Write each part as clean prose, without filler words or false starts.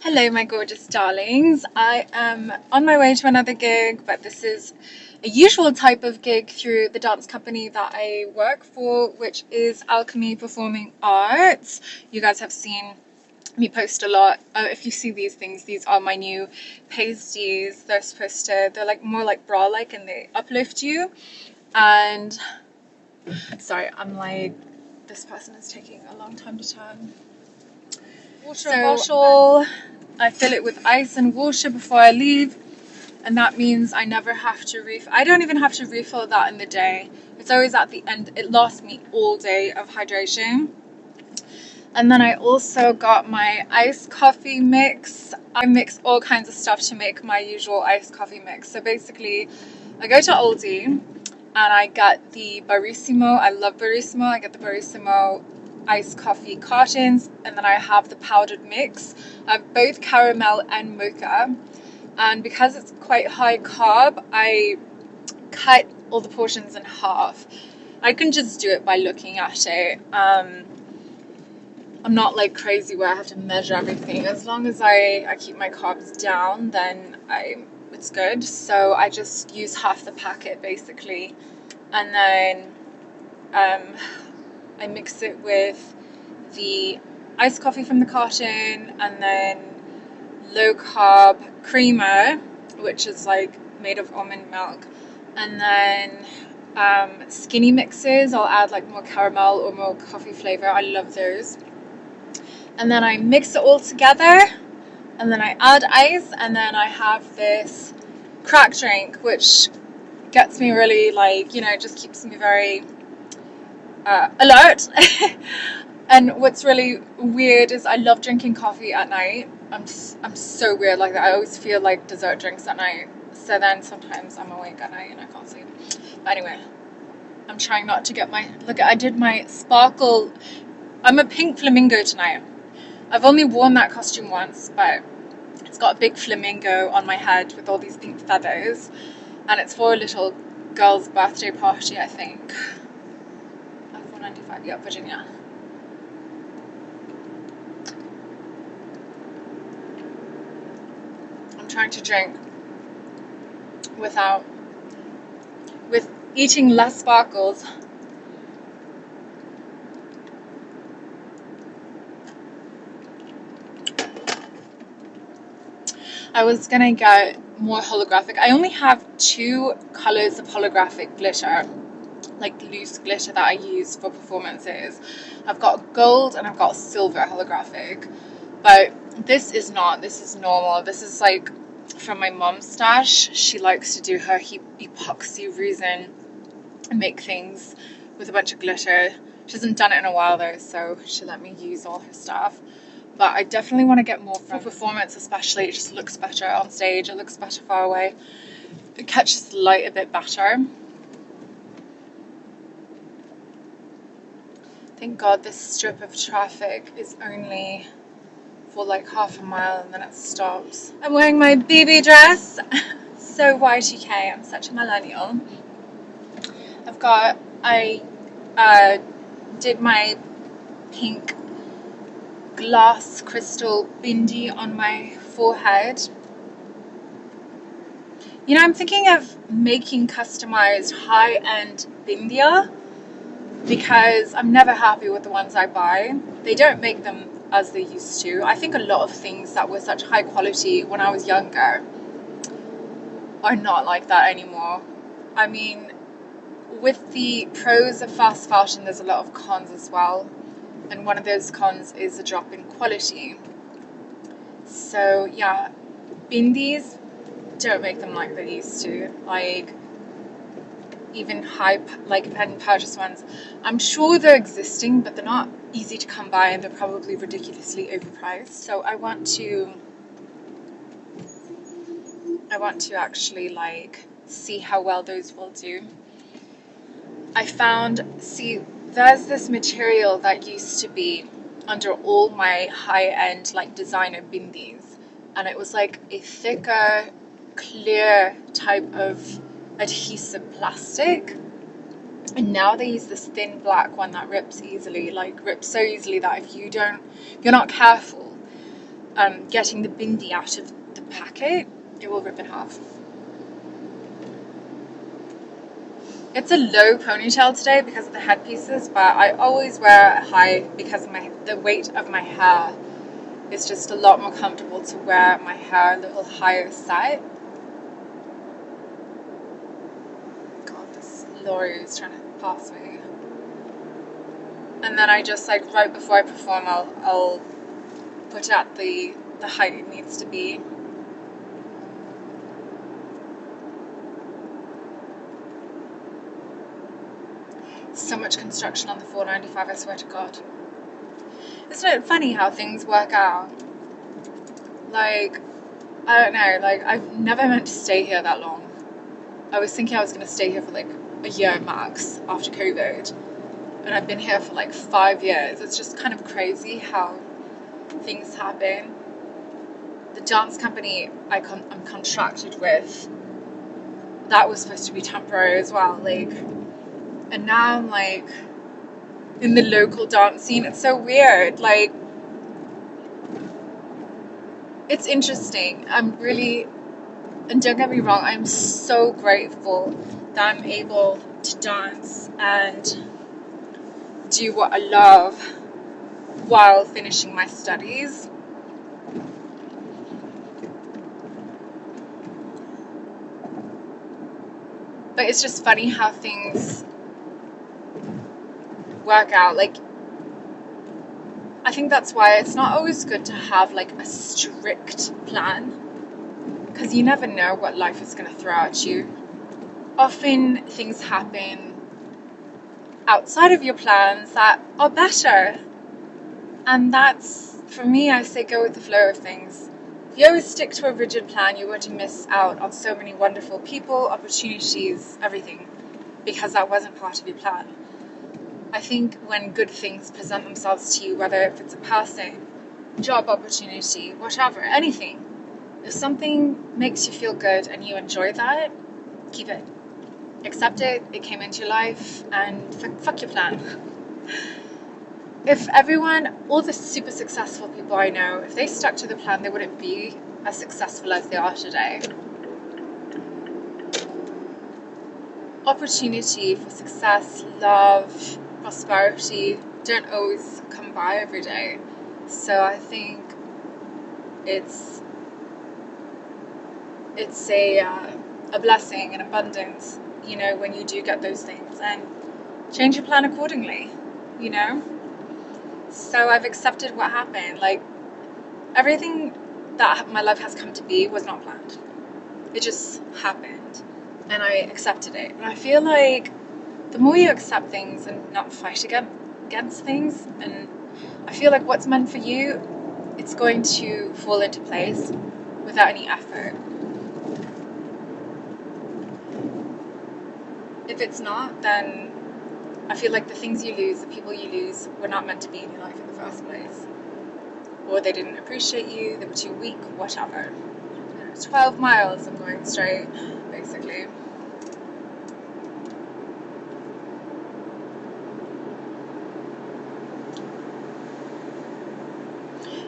Hello, my gorgeous darlings. I am on my way to another gig, but this is a usual type of gig through the dance company that I work for, which is Alchemy Performing Arts. You guys have seen me post a lot. If you see these things, these are my new pasties. They're like more like bra-like and they uplift you. And sorry, this person is taking a long time to turn. Water bottle. I fill it with ice and water before I leave, and that means I never have to refill. I don't even have to refill that in the day. It's always at the end. It lasts me all day of hydration. And then I also got my iced coffee mix. I mix all kinds of stuff to make my usual iced coffee mix. So basically, I go to Aldi and I get the Barissimo. I love Barissimo. I get the Barissimo iced coffee cartons, and then I have the powdered mix. I have both caramel and mocha, and because it's quite high carb, I cut all the portions in half. I can just do it by looking at it. I'm not like crazy where I have to measure everything. As long as I keep my carbs down, then it's good. So I just use half the packet basically, and then I mix it with the iced coffee from the carton, and then low carb creamer, which is like made of almond milk, and then skinny mixes. I'll add like more caramel or more coffee flavor. I love those. And then I mix it all together, and then I add ice, and then I have this crack drink, which gets me really just keeps me very alert. And what's really weird is I love drinking coffee at night. I'm so weird like that. I always feel like dessert drinks at night. So then sometimes I'm awake at night and I can't sleep. But anyway, I'm trying not to get I did my sparkle. I'm a pink flamingo tonight. I've only worn that costume once, but it's got a big flamingo on my head with all these pink feathers, and it's for a little girl's birthday party, I think. 495, yeah, Virginia. I'm trying to drink with eating less sparkles. I was gonna get more holographic. I only have 2 colors of holographic glitter, like loose glitter that I use for performances. I've got gold and I've got silver holographic, but this is normal. This is like from my mom's stash. She likes to do her epoxy resin and make things with a bunch of glitter. She hasn't done it in a while though, so she let me use all her stuff. But I definitely want to get more for performance, especially. It just looks better on stage. It looks better far away. It catches the light a bit better. Thank God this strip of traffic is only for like half a mile and then it stops. I'm wearing my BB dress. So Y2K. I'm such a millennial. I did my pink glass crystal bindi on my forehead. You know, I'm thinking of making customized high-end bindia because I'm never happy with the ones I buy. They don't make them as they used to. I think a lot of things that were such high quality when I was younger are not like that anymore. I mean, with the pros of fast fashion, there's a lot of cons as well. And one of those cons is a drop in quality. So yeah, bindis, don't make them like they used to. Like even pen purchase ones. I'm sure they're existing, but they're not easy to come by and they're probably ridiculously overpriced. So I want to actually see how well those will do. There's this material that used to be under all my high-end designer bindis, and it was like a thicker, clear type of adhesive plastic, and now they use this thin black one that rips so easily that if you're not careful, getting the bindi out of the packet, it will rip in half. It's a low ponytail today because of the headpieces, but I always wear it high because the weight of my hair is just a lot more comfortable to wear my hair a little higher set. God, this lorry is trying to pass me. And then I just, like, right before I perform, I'll put it at the height it needs to be. So much construction on the 495, I swear to God. Isn't it funny how things work out? Like, I don't know, like, I've never meant to stay here that long. I was thinking I was going to stay here for like a year max after COVID. And I've been here for like 5 years. It's just kind of crazy how things happen. The dance company I'm contracted with, that was supposed to be temporary as well. Like, and now I'm like in the local dance scene. It's so weird. Like, it's interesting. And don't get me wrong, I'm so grateful that I'm able to dance and do what I love while finishing my studies. But it's just funny how things work out. Like, I think that's why it's not always good to have like a strict plan, because you never know what life is going to throw at you. Often things happen outside of your plans that are better. And that's, for me, I say go with the flow of things. If you always stick to a rigid plan, you're going to miss out on so many wonderful people, opportunities, everything, because that wasn't part of your plan. I think when good things present themselves to you, whether if it's a person, job opportunity, whatever, anything, if something makes you feel good and you enjoy that, keep it. Accept it, it came into your life, and fuck your plan. If all the super successful people I know, if they stuck to the plan, they wouldn't be as successful as they are today. Opportunity for success, love, prosperity don't always come by every day. So I think it's a blessing, an abundance, you know, when you do get those things, and change your plan accordingly, you know. So I've accepted what happened. Like, everything that my life has come to be was not planned. It just happened, and I accepted it. And I feel like the more you accept things and not fight against things, and I feel like what's meant for you, it's going to fall into place without any effort. If it's not, then I feel like the things you lose, the people you lose, were not meant to be in your life in the first place. Or they didn't appreciate you, they were too weak, whatever. 12 miles I'm going straight, basically.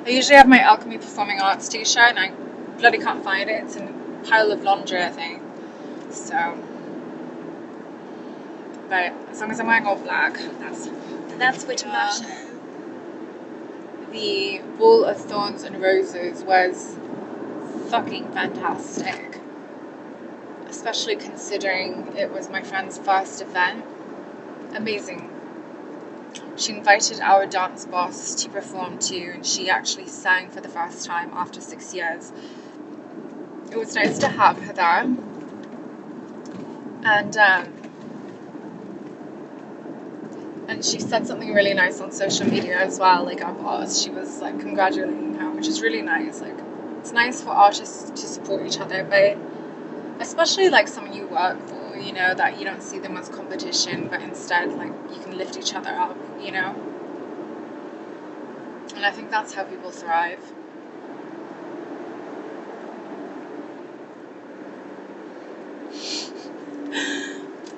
I usually have my Alchemy Performing Arts t-shirt, and I bloody can't find it. It's in a pile of laundry, I think. So, but as long as I'm wearing all black, that's what matters. The Ball of Thorns and Roses was fucking fantastic, especially considering it was my friend's first event. Amazing. She invited our dance boss to perform too, and she actually sang for the first time after 6 years. It was nice to have her there. And she said something really nice on social media as well, like our boss. She was like congratulating her, which is really nice. Like, it's nice for artists to support each other, but especially like someone you work for, you know, that you don't see them as competition, but instead like you can lift each other up, you know. And I think that's how people thrive.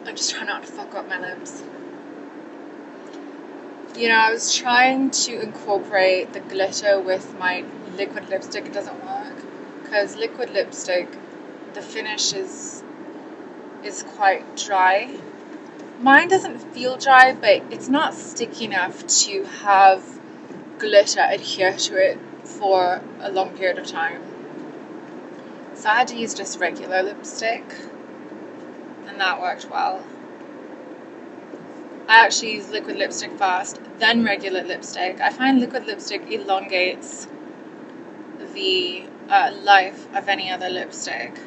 I'm just trying not to fuck up my lips. You know, I was trying to incorporate the glitter with my liquid lipstick, it doesn't work. Because liquid lipstick, the finish is quite dry. Mine doesn't feel dry, but it's not sticky enough to have glitter adhere to it for a long period of time. So I had to use just regular lipstick, and that worked well. I actually use liquid lipstick first, then regular lipstick. I find liquid lipstick elongates the life of any other lipstick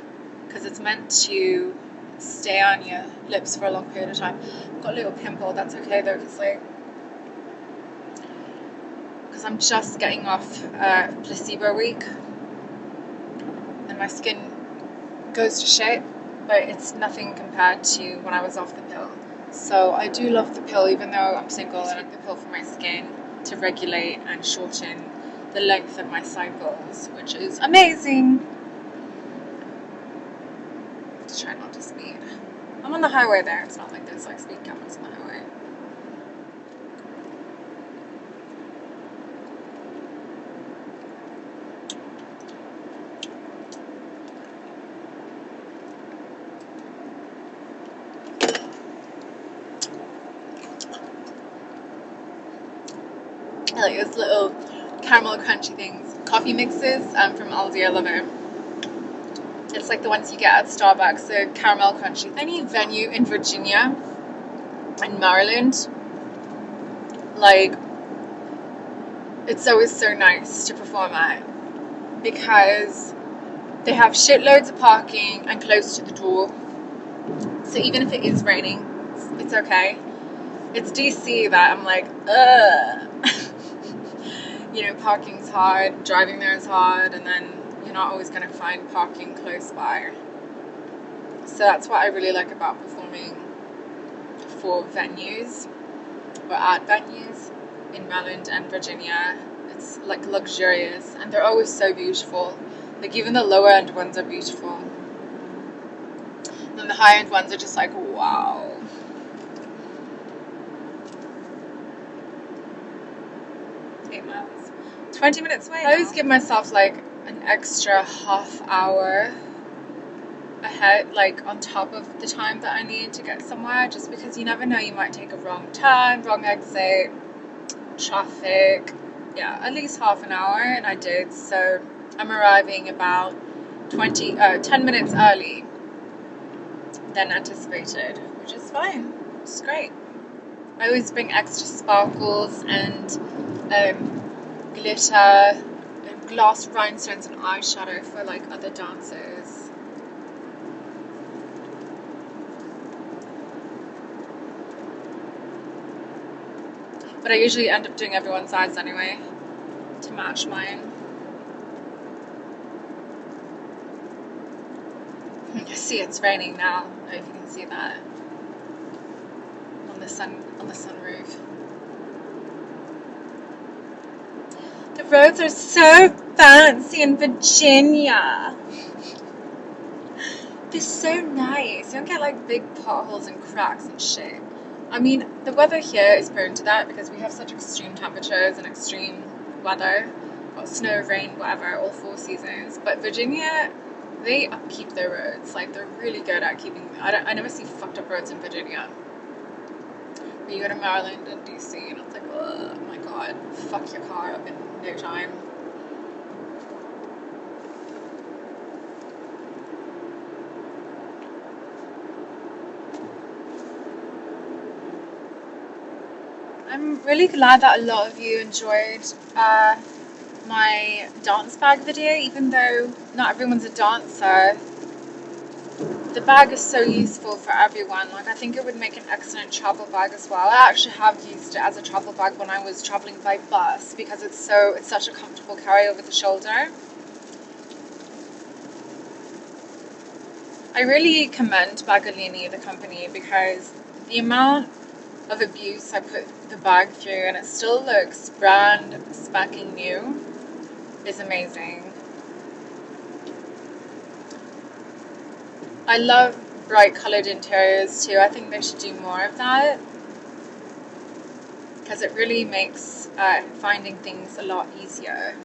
because it's meant to stay on your lips for a long period of time. I've got a little pimple, that's okay though, because I'm just getting off placebo week and my skin goes to shit, but it's nothing compared to when I was off the pill. So I do love the pill, even though I'm single, and I take the pill for my skin to regulate and shorten the length of my cycles, which is amazing. To try not to speed. I'm on the highway there, it's not like there's like speed cameras on the highway. I like those little caramel crunchy things. Coffee mixes from Aldi, I love it. It's like the ones you get at Starbucks, the caramel crunchy. Any venue in Virginia and Maryland, like, it's always so nice to perform at because they have shitloads of parking and close to the door. So even if it is raining, it's okay. It's DC that I'm like, ugh. You know, parking's hard, driving there is hard, and then you're not always going to find parking close by. So that's what I really like about performing for venues or at venues in Maryland and Virginia. It's like luxurious, and they're always so beautiful. Like even the lower end ones are beautiful, and the high end ones are just like, wow. 8 miles, 20 minutes away. I always give myself like an extra half hour ahead, like on top of the time that I need to get somewhere, just because you never know, you might take a wrong turn, wrong exit, traffic. Yeah, at least half an hour, and I did. So I'm arriving about 10 minutes early than anticipated, which is fine. It's great. I always bring extra sparkles and glitter and glass rhinestones and eyeshadow for like other dancers. But I usually end up doing everyone's eyes anyway to match mine. See, it's raining now. I don't know if you can see that on the sunroof. The roads are so fancy in Virginia. They're so nice. You don't get like big potholes and cracks and shit. I mean, the weather here is prone to that because we have such extreme temperatures and extreme weather. Got snow, rain, whatever, all 4 seasons. But Virginia, they upkeep their roads. Like, they're really good at keeping... I never see fucked up roads in Virginia. But you go to Maryland and DC, and it's like, oh my god, fuck your car up in no time. I'm really glad that a lot of you enjoyed my dance bag video, even though not everyone's a dancer. The bag is so useful for everyone. Like, I think it would make an excellent travel bag as well. I actually have used it as a travel bag when I was traveling by bus because it's such a comfortable carry over the shoulder. I really commend Bagolini, the company, because the amount of abuse I put the bag through and it still looks brand spanking new is amazing. I love bright coloured interiors too. I think they should do more of that because it really makes finding things a lot easier.